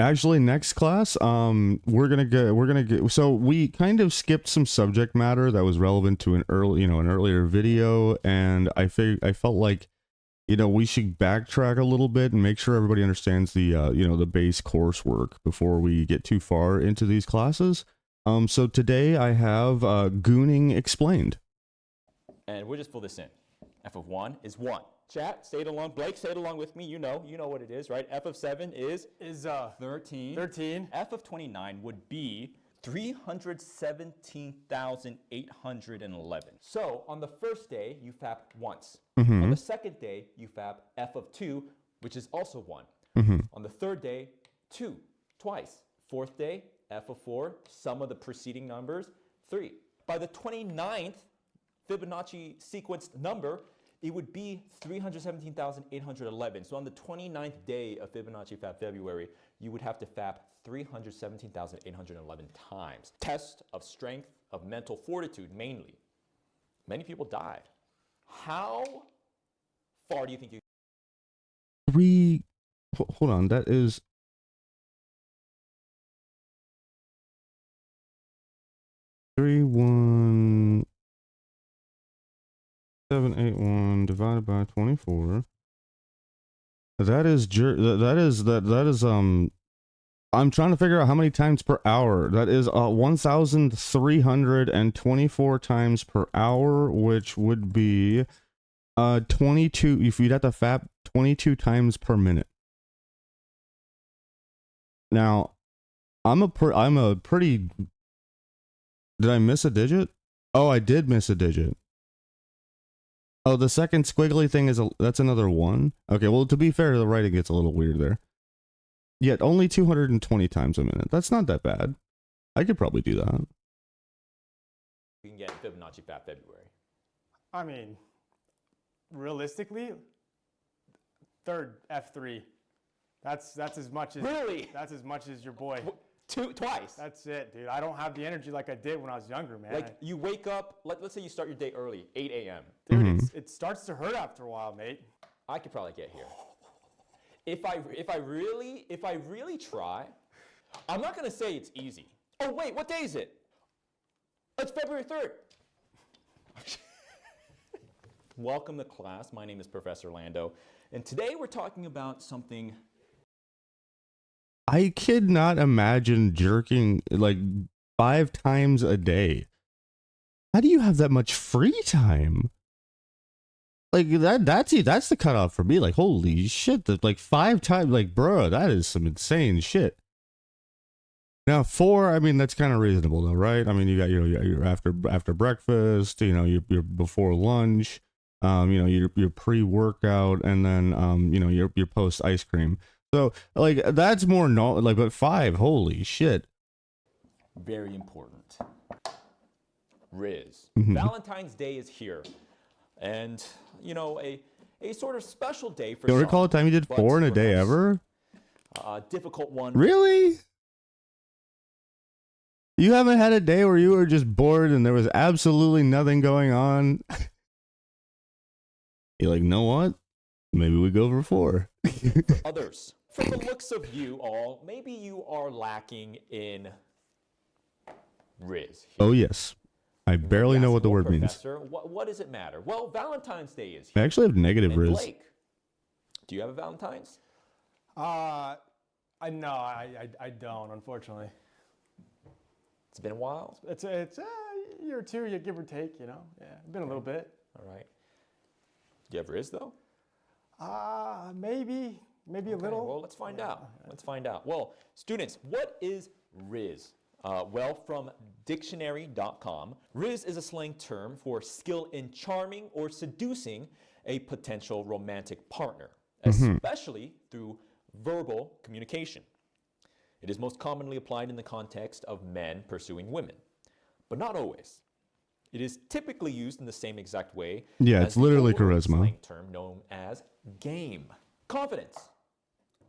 Actually, next class, so we kind of skipped some subject matter that was relevant to an earlier video, and I felt like, we should backtrack a little bit and make sure everybody understands the, the base coursework before we get too far into these classes. So today I have Gooning explained. And we'll just fill this in. F of 1 is 1. Chat, say it along. Blake, say it along with me. You know what it is, right? F of 7 is 13. 13. F of 29 would be 317,811. So on the first day, you fab once. Mm-hmm. On the second day, you fab F of 2, which is also 1. Mm-hmm. On the third day, 2, twice. Fourth day, F of 4, sum of the preceding numbers, 3. By the 29th Fibonacci sequenced number, it would be 317,811. So on the 29th day of Fibonacci Fab February, you would have to fab 317,811 times. Test of strength, of mental fortitude mainly. Many people died. How far do you think you... Hold on, that is... 31781 divided by 24. That is I'm trying to figure out how many times per hour. That is 1,324 times per hour, which would be 22. If you'd have to fab 22 times per minute. Now, I'm a pretty. Did I miss a digit? Oh, I did miss a digit. Oh, the second squiggly thing that's another 1. Okay, well, to be fair, the writing gets a little weird there. Yet only 220 times a minute. That's not that bad. I could probably do that. You can get Fibonacci Fab February. I mean, realistically, third F3. That's as much as... Really? That's as much as your boy. Twice. That's it, dude. I don't have the energy like I did when I was younger, man. Like, you wake up, let's say you start your day early, 8 a.m. Dude, it starts to hurt after a while, mate. I could probably get here. If I really try, I'm not gonna say it's easy. Oh wait, what day is it? It's February 3rd. Welcome to class. My name is Professor Lando, and today we're talking about something. I could not imagine jerking like 5 times a day. How do you have that much free time? Like that's the cutoff for me. Like, holy shit, that like 5 times, like, bro, that is some insane shit. Now 4, I mean, that's kind of reasonable though, right? I mean, you got your after breakfast, your before lunch, your pre-workout, and then your post ice cream. So like that's more but 5, holy shit. Very important. Riz. Mm-hmm. Valentine's Day is here. And, a sort of special day for some. You recall a time you did 4 in a day ever? A difficult one. Really? You haven't had a day where you were just bored and there was absolutely nothing going on? You're like, know what? Maybe we go for 4. Others. From the looks of you all, maybe you are lacking in Riz. Here. Oh, yes. I barely know what the word means. What does it matter? Well, Valentine's Day is I here. actually have negative Riz. Blake, do you have a Valentine's? No, I don't, unfortunately. It's been a while. It's a year or two, you give or take, Yeah, been a little bit. All right. Do you have Riz though? Maybe a little. Well, let's find out. Let's find out. Well, students, what is Riz? Well, from dictionary.com, Riz is a slang term for skill in charming or seducing a potential romantic partner, especially through verbal communication. It is most commonly applied in the context of men pursuing women, but not always. It is typically used in the same exact way. Yeah, as it's literally the older charisma. Slang term known as game. Confidence,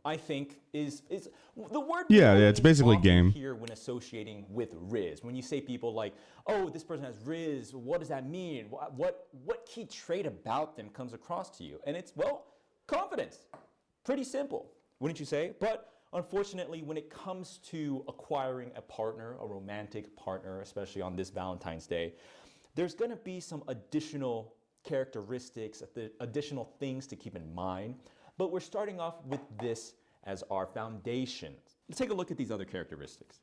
I think, is the word. Yeah, it's basically game. Here, when associating with Riz, when you say people like, "Oh, this person has Riz," what does that mean? What key trait about them comes across to you? And it's, well, confidence. Pretty simple, wouldn't you say? But unfortunately, when it comes to acquiring a partner, a romantic partner, especially on this Valentine's Day, there's going to be some additional characteristics, additional things to keep in mind. But we're starting off with this as our foundation. Let's take a look at these other characteristics.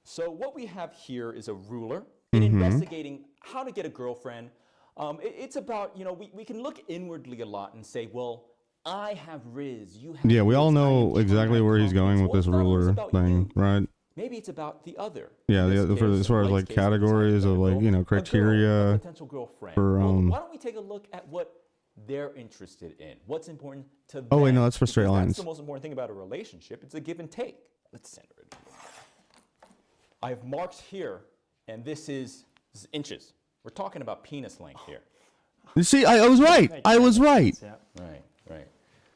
So what we have here is a ruler in investigating how to get a girlfriend. It's about, we can look inwardly a lot and say, well, I have Riz, you have Yeah, we Riz, all I know am exactly charming, where he's going confident. with this Well, it's not always ruler about thing, you. right? Maybe it's about the other. Yeah, In this case, as far as in like Mike's case, it's categories like of a like, girl, a criteria potential girlfriend. for, Well, why don't we take a look at what they're interested in? What's important to them? Oh, wait, no, that's for straight Because lines. That's the most important thing about a relationship. It's a give and take. Let's center it. I have marks here, and this is inches. We're talking about penis length here. You see, I was right. I was right. Yeah. Right.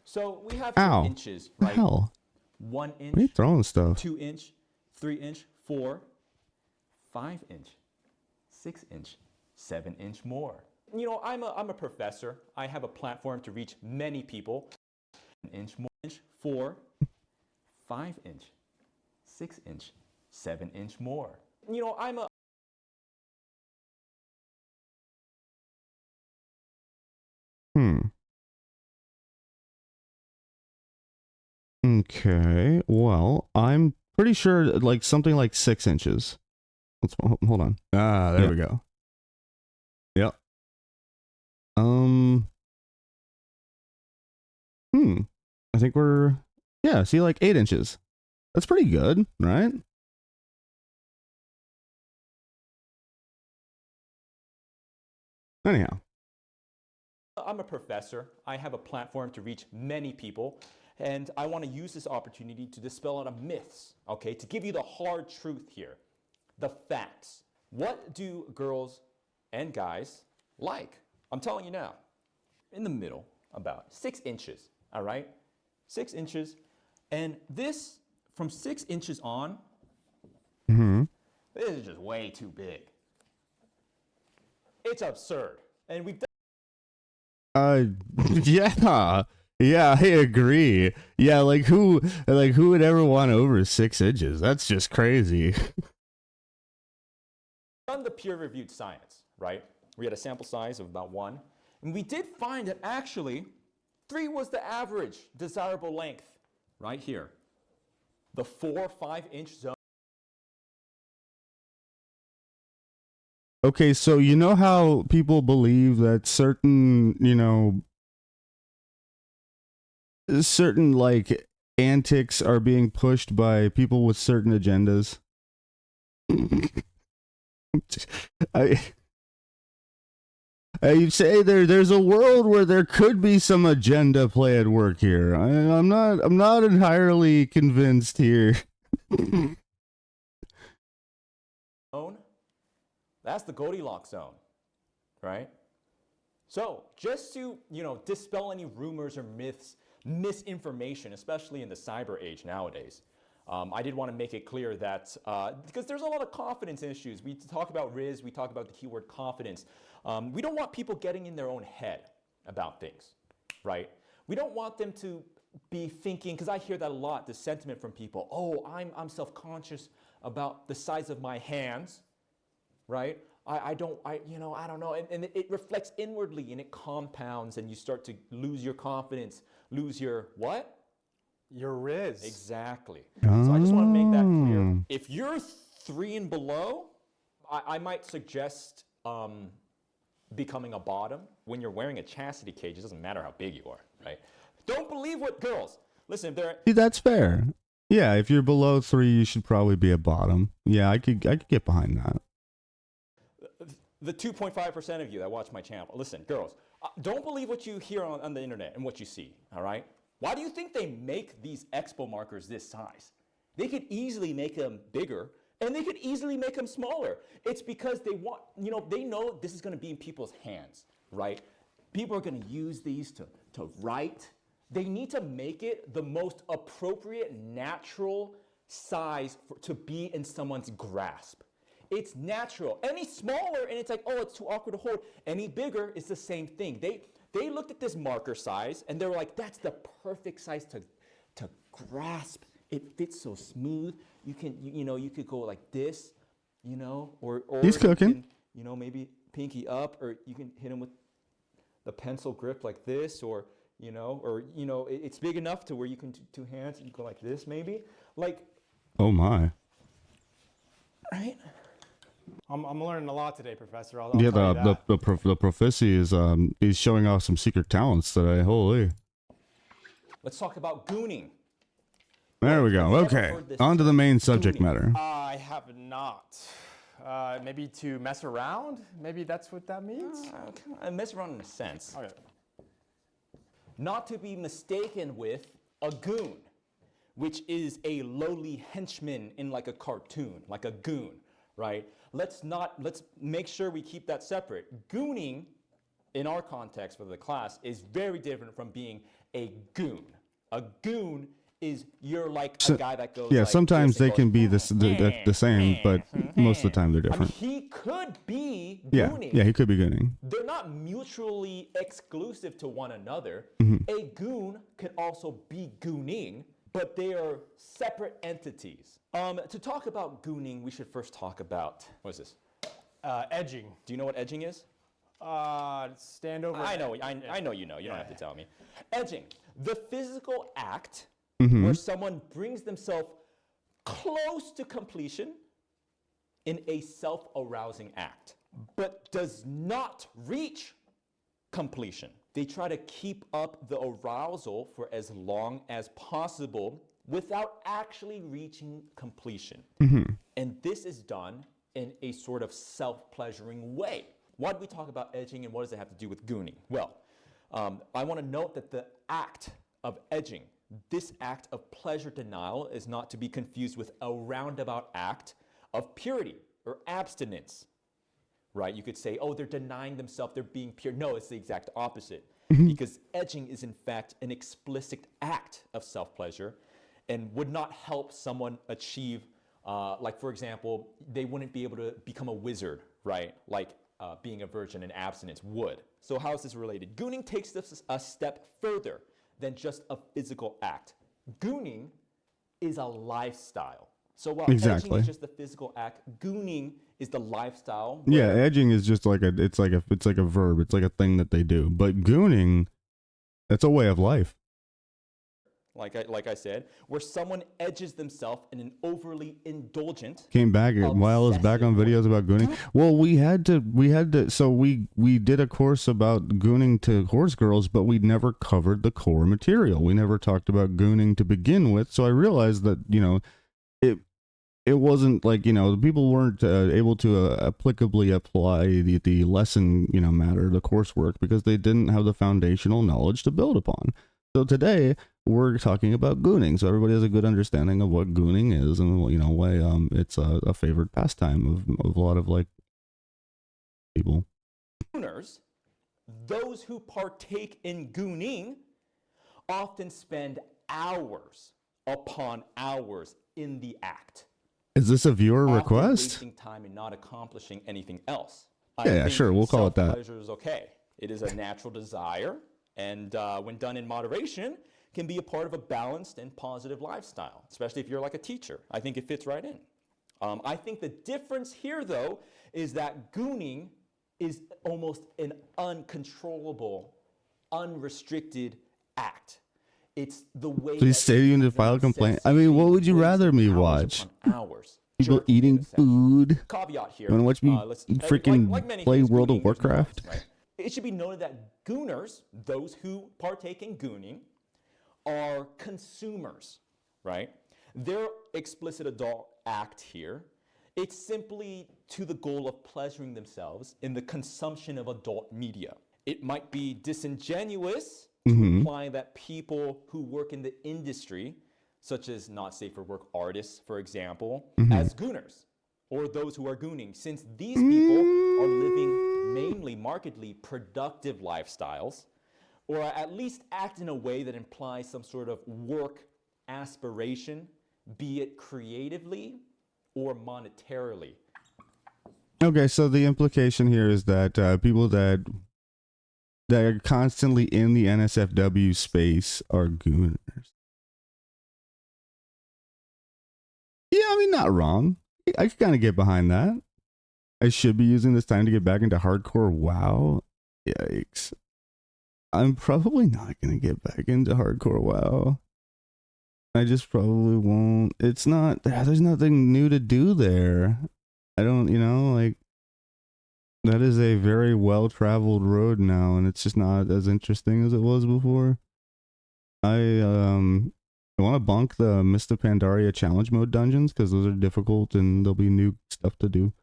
So we have Ow. here inches, The right? hell? 1 inch, What are you throwing stuff? 2 inch, 3 inch, 4, 5 inch, 6 inch, 7 inch more. I'm a professor. I have a platform to reach many people. 1 inch more, 4, 5 inch, 6 inch, 7 inch more. I'm a Okay. Well, I'm pretty sure like something like 6 inches. Hold on. Ah, there we go. Yep. I think see, like 8 inches. That's pretty good, right? Anyhow. I'm a professor. I have a platform to reach many people, and I want to use this opportunity to dispel a lot of myths, okay? To give you the hard truth here, the facts. What do girls and guys like? I'm telling you now. In the middle, about 6 inches, all right? 6 inches, and this, from 6 inches on, this is just way too big. It's absurd, and we've done Yeah. Yeah, I agree. Yeah, like who would ever want over 6 inches? That's just crazy. done the peer-reviewed science, right? We had a sample size of about 1, and we did find that actually 3 was the average desirable length, right here. The 4-5 inch zone. Okay, so you know how people believe that certain like antics are being pushed by people with certain agendas? You'd say there's a world where there could be some agenda play at work here. I'm not entirely convinced here. That's the Goldilocks zone, right? So just to dispel any rumors or myths, misinformation, especially in the cyber age nowadays, I did want to make it clear that because there's a lot of confidence issues. We talk about Riz, we talk about the keyword confidence. We don't want people getting in their own head about things, right? We don't want them to be thinking, because I hear that a lot, the sentiment from people, oh, I'm self-conscious about the size of my hands, right? I don't know. And it reflects inwardly and it compounds and you start to lose your confidence, lose your what? Your Riz. Exactly. So I just want to make that clear. If you're 3 and below, I might suggest becoming a bottom. When you're wearing a chastity cage, it doesn't matter how big you are, right? Don't believe what girls. Listen, See, that's fair. Yeah, if you're below 3, you should probably be a bottom. Yeah, I could get behind that. The 2.5% of you that watch my channel, listen, girls, don't believe what you hear on the internet and what you see, all right? Why do you think they make these expo markers this size? They could easily make them bigger, and they could easily make them smaller. It's because they want, they know this is going to be in people's hands, right? People are going to use these to write. They need to make it the most appropriate, natural size to be in someone's grasp. It's natural. Any smaller, and it's like, oh, it's too awkward to hold. Any bigger, it's the same thing. They They looked at this marker size and they were like, that's the perfect size to grasp. It fits so smooth. You can, you could go like this, or He's cooking. You can, maybe pinky up, or you can hit him with the pencil grip like this, or it's big enough to where you can two hands, you go like this maybe, like. Oh my. Right. I'm learning a lot today, Professor. I'll Yeah, tell you that. the prophecy is showing off some secret talents today. Holy. Let's talk about gooning. There we go. Okay, on to the main subject matter. I have not. Maybe to mess around? Maybe that's what that means? I mess around in a sense. Okay. Not to be mistaken with a goon, which is a lowly henchman in like a cartoon, like a goon, right? Let's make sure we keep that separate. Gooning, in our context for the class, is very different from being a goon. A goon is you're like a guy that goes. Yeah, like sometimes this and they can be goes, the same, but most of the time they're different. he could be Yeah, gooning. yeah, he could be gooning. They're not mutually exclusive to one another. Mm-hmm. A goon can also be gooning, but they are separate entities. To talk about gooning, we should first talk about, what is this? Edging. Do you know what edging is? Stand over. I know you know. You don't have to tell me. Edging, the physical act Mm-hmm. where someone brings themselves close to completion in a self-arousing act, but does not reach completion. They try to keep up the arousal for as long as possible without actually reaching completion. Mm-hmm. And this is done in a sort of self-pleasuring way. Why do we talk about edging, and what does it have to do with gooning? Well, I want to note that the act of edging, this act of pleasure denial, is not to be confused with a roundabout act of purity or abstinence, right? You could say, oh, they're denying themselves, they're being pure. No, it's the exact opposite, because edging is in fact an explicit act of self-pleasure and would not help someone achieve, like for example, they wouldn't be able to become a wizard, right? Like being a virgin and abstinence would. So how is this related? Gooning takes this a step further than just a physical act. Gooning is a lifestyle. So while edging is just the physical act, gooning is the lifestyle. Yeah, edging is just like it's like a verb. It's like a thing that they do. But gooning, that's a way of life. Like I said, where someone edges themselves in an overly indulgent. Came back while I was back on videos about gooning. Well, we had to. So we did a course about gooning to horse girls, but we never covered the core material. We never talked about gooning to begin with. So I realized that it wasn't like people weren't able to applicably apply the lesson matter, the coursework, because they didn't have the foundational knowledge to build upon. So today we're talking about gooning, so everybody has a good understanding of what gooning is, and why it's a favorite pastime of a lot of like people. Gooners, those who partake in gooning, often spend hours upon hours in the act. Is this a viewer often request? Wasting time and not accomplishing anything else. Yeah, sure, we'll call it that. Pleasure is okay. It is a natural desire, and when done in moderation, can be a part of a balanced and positive lifestyle, especially if you're like a teacher. I think it fits right in. I think the difference here, though, is that gooning is almost an uncontrollable, unrestrted act. It's the way. So he's stating to file a complaint. I mean, what would you rather me watch? Hours. People eating food. Caveat here. You want to watch me freaking play World of Warcraft? Right? It should be noted that gooners, those who partake in gooning, are consumers, right? Their explicit adult act here, it's simply to the goal of pleasuring themselves in the consumption of adult media. It might be disingenuous to imply that people who work in the industry, such as not safe for work artists, for example, as gooners, or those who are gooning, since these people are living mainly markedly productive lifestyles, or at least act in a way that implies some sort of work aspiration, be it creatively or monetarily. Okay, so the implication here is that people that that are constantly in the NSFW space are gooners. Yeah, I mean, not wrong. I can kind of get behind that. I should be using this time to get back into hardcore WoW. Yikes. I'm probably not going to get back into hardcore WoW. I just probably won't. It's not, there's nothing new to do there. I don't, like, that is a very well-traveled road now, and it's just not as interesting as it was before. I want to bunk the Mista Pandaria challenge mode dungeons, because those are difficult, and there'll be new stuff to do.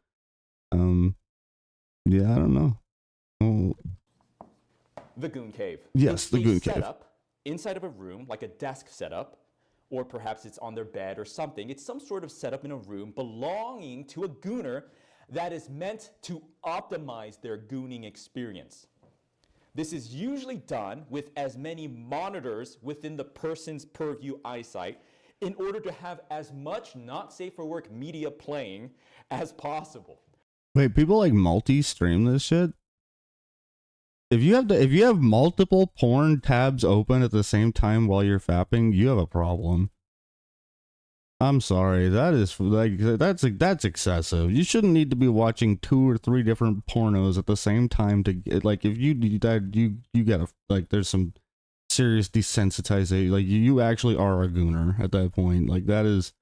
Yeah, I don't know. Oh. The Goon Cave. Yes, the Goon Cave. Setup inside of a room, like a desk setup, or perhaps it's on their bed or something. It's some sort of setup in a room belonging to a gooner that is meant to optimize their gooning experience. This is usually done with as many monitors within the person's purview eyesight in order to have as much not safe for work media playing as possible. Wait, people like multi-stream this shit? If you have multiple porn tabs open at the same time while you're fapping, you have a problem. I'm sorry, that is like that's excessive. You shouldn't need to be watching 2 or 3 different pornos at the same time to get, like, if you do that, you gotta, like, there's some serious desensitization. Like, you actually are a gooner at that point. Like, that is,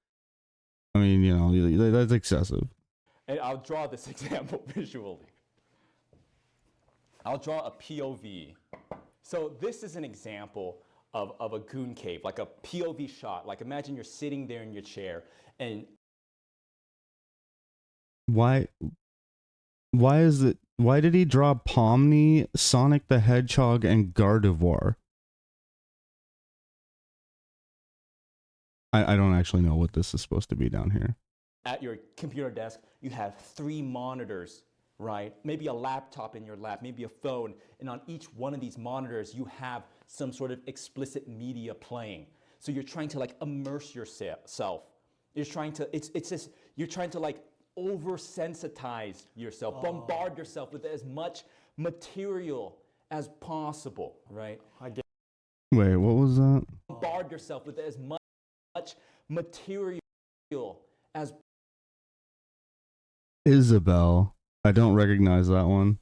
I mean, that's excessive. And I'll draw this example visually. I'll draw a POV. So this is an example of a goon cave, like a POV shot. Like, imagine you're sitting there in your chair and... Why did he draw Pomni, Sonic the Hedgehog, and Gardevoir? I don't actually know what this is supposed to be down here. At your computer desk, you have 3 monitors, right? Maybe a laptop in your lap, maybe a phone, and on each one of these monitors, you have some sort of explicit media playing. So you're trying to, like, immerse yourself. You're trying to, you're trying to, like, oversensitize yourself, bombard yourself with as much material as possible, right? Wait, what was that? Bombard yourself with as much material as... Isabel. I don't recognize that one.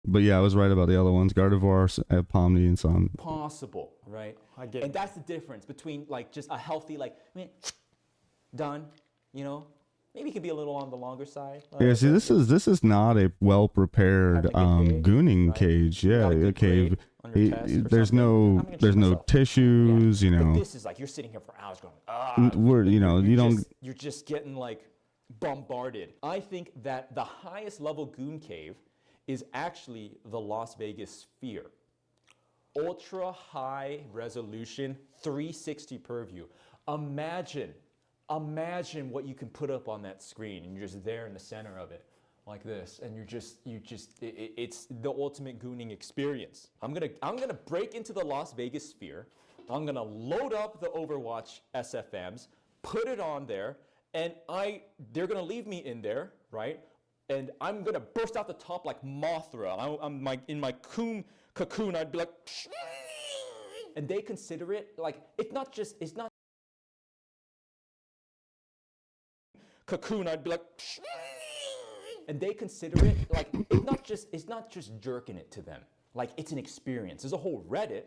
But yeah, I was right about the other ones. Gardevoir, Pomni, and Son. Possible, right? And that's the difference between, like, just a healthy, like, done, Maybe it could be a little on the longer side. Yeah, see, this is not a well prepared gooning cage. Yeah, a cave. There's no tissues. But this is like you're sitting here for hours going. You're just getting, like, bombarded. I think that the highest level goon cave is actually the Las Vegas Sphere. Ultra high resolution, 360 purview. Imagine what you can put up on that screen, and you're just there in the center of it, like this, and it's the ultimate gooning experience. I'm gonna break into the Las Vegas Sphere. I'm gonna load up the Overwatch SFMs, put it on there, and they're gonna leave me in there, right? And I'm gonna burst out the top like Mothra. I'm in my cocoon. I'd be like, and they consider it like it's not cocoon. I'd be like, and they consider it like it's not just jerking it to them. Like, it's an experience. There's a whole Reddit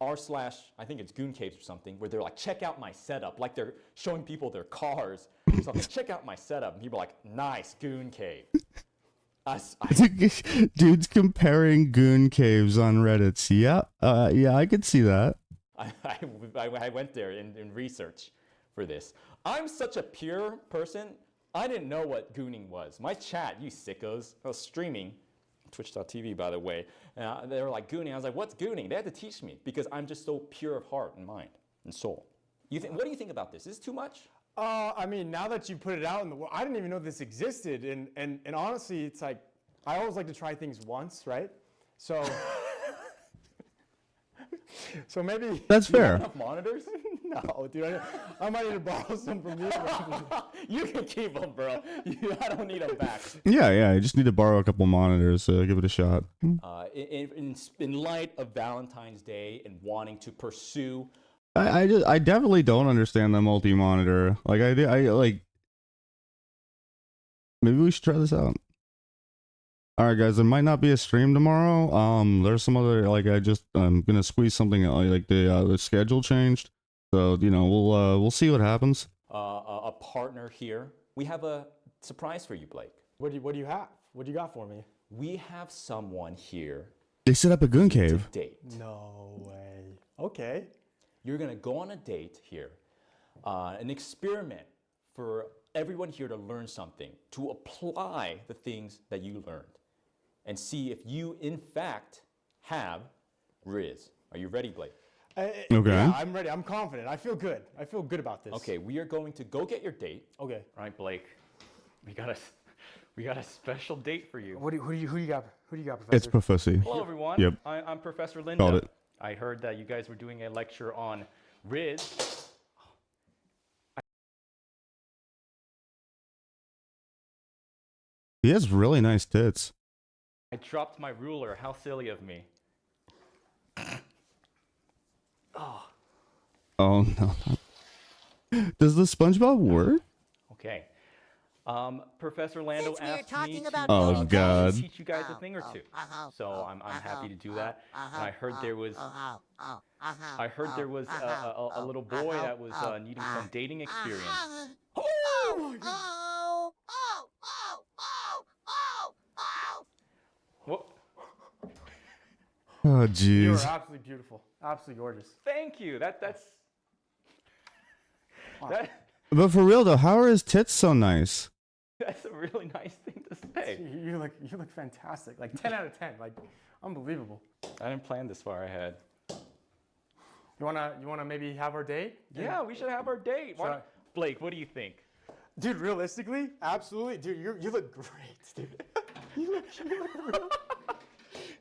r/I think it's Goon Caves or something, where they're like, check out my setup. Like, they're showing people their cars or something. Check out my setup. And people are like, nice, Goon Cave. Dude's comparing Goon Caves on Reddit. Yeah, I could see that. I went there in research for this. I'm such a pure person, I didn't know what gooning was. My chat, you sickos, I was streaming, twitch.tv, by the way, and they were like, gooning. I was like, what's gooning? They had to teach me because I'm just so pure of heart and mind and soul. What do you think about this? Is this too much? I mean, now that you put it out in the world, I didn't even know this existed. And honestly, it's like, I always like to try things once, right? So, so maybe... That's fair. Enough monitors? No, dude, I might need to borrow some from you. You can keep them, bro. I don't need them back. Yeah. I just need to borrow a couple monitors. Give it a shot. In light of Valentine's Day and wanting to pursue, I definitely don't understand the multi-monitor. Like I like. Maybe we should try this out. All right, guys. There might not be a stream tomorrow. There's some other I'm gonna squeeze something like the schedule changed. So we'll see what happens. a partner here. We have a surprise for you, Blake. What do you have? What do you got for me? We have someone here They set up a goon to cave. date. No way. Okay. You're gonna go on a date here, an experiment for everyone here to learn something, to apply the things that you learned, and see if you, in fact, have Riz. Are you ready, Blake? Okay. Yeah, I'm ready. I'm confident. I feel good. I feel good about this. Okay, we are going to go get your date. Okay. All right, Blake. We got a special date for you. Who do you got? Who do you got, Professor? It's Prophecy. Hello, everyone. Yep. I'm Professor Linda. Called it. I heard that you guys were doing a lecture on Riz. He has really nice tits. I dropped my ruler. How silly of me. Oh no. Does the SpongeBob work? Okay. Professor Lando Since we are asked me talking to about Oh, video God. games- teach you guys a thing or two. So I'm happy to do that. And I heard there was a little boy that was needing some dating experience. What? Oh You are jeez. absolutely beautiful. Absolutely gorgeous. Thank you. That. But for real though, how are his tits so nice? That's a really nice thing to say. You look fantastic. Like 10 out of 10. Like unbelievable. I didn't plan this far ahead. You wanna maybe have our date? Yeah, we should have our date. Why Sure. not- Blake, what do you think? Dude, realistically, absolutely. Dude, you look great, dude.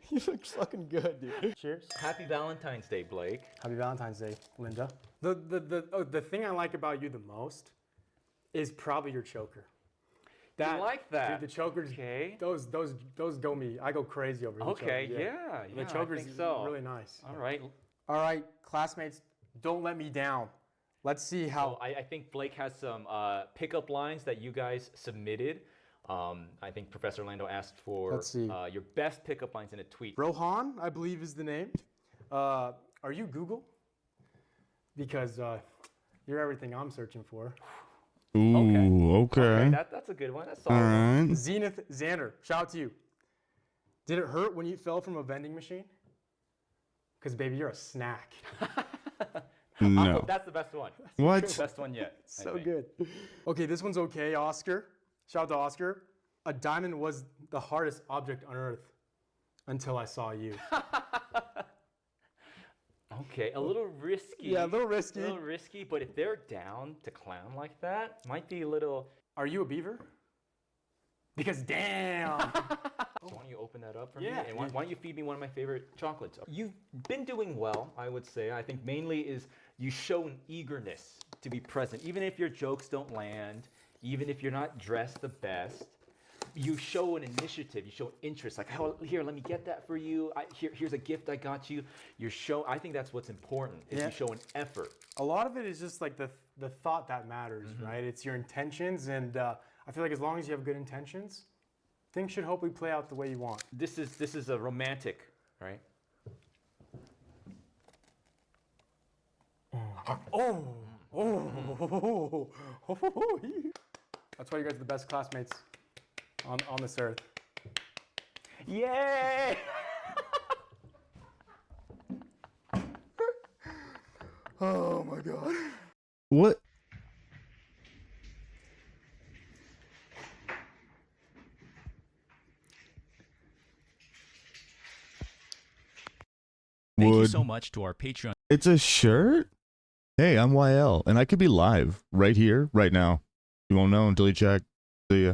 You look fucking good, dude. Cheers. Happy Valentine's Day, Blake. Happy Valentine's Day, Linda. The thing I like about you the most is probably your choker. like that? Dude, the chokers. Okay. Those go me. I go crazy over the Okay, choker. yeah, The I choker's think so. really nice. All right. All right, classmates, don't let me down. Let's see how. So I think Blake has some pickup lines that you guys submitted. I think Professor Lando asked for Let's see. your best pickup lines in a tweet. Rohan, I believe is the name. Are you Google? Because you're everything I'm searching for. Ooh, okay. That's a good one. That's All solid. right. Zenith Xander, shout out to you. Did it hurt when you fell from a vending machine? Because, baby, you're a snack. No. That's the best one. What? Best one yet. I So think. good. Okay, this one's okay, Oscar. Shout out to Oscar. A diamond was the hardest object on earth until I saw you. Okay, a little risky. Yeah, a little risky. A little risky, but if they're down to clown like that, might be a little. Are you a beaver? Because damn. Why don't you open that up for me? Yeah. And why don't you feed me one of my favorite chocolates? You've been doing well, I would say. I think mainly is you show an eagerness to be present. Even if your jokes don't land, even if you're not dressed the best, you show an initiative, you show interest. Like, oh, here, let me get that for you. Here's a gift I got you. I think that's what's important, is Yeah. you show an effort. A lot of it is just like the thought that matters, right? It's your intentions, and I feel like as long as you have good intentions, things should hopefully play out the way you want. This is a romantic, right? That's why you guys are the best classmates on this earth. Yay! Oh my god. What? Thank you Would- so much to our Patreon. It's a shirt? Hey, I'm YL, and I could be live right here, right now. You won't know until you check. See ya.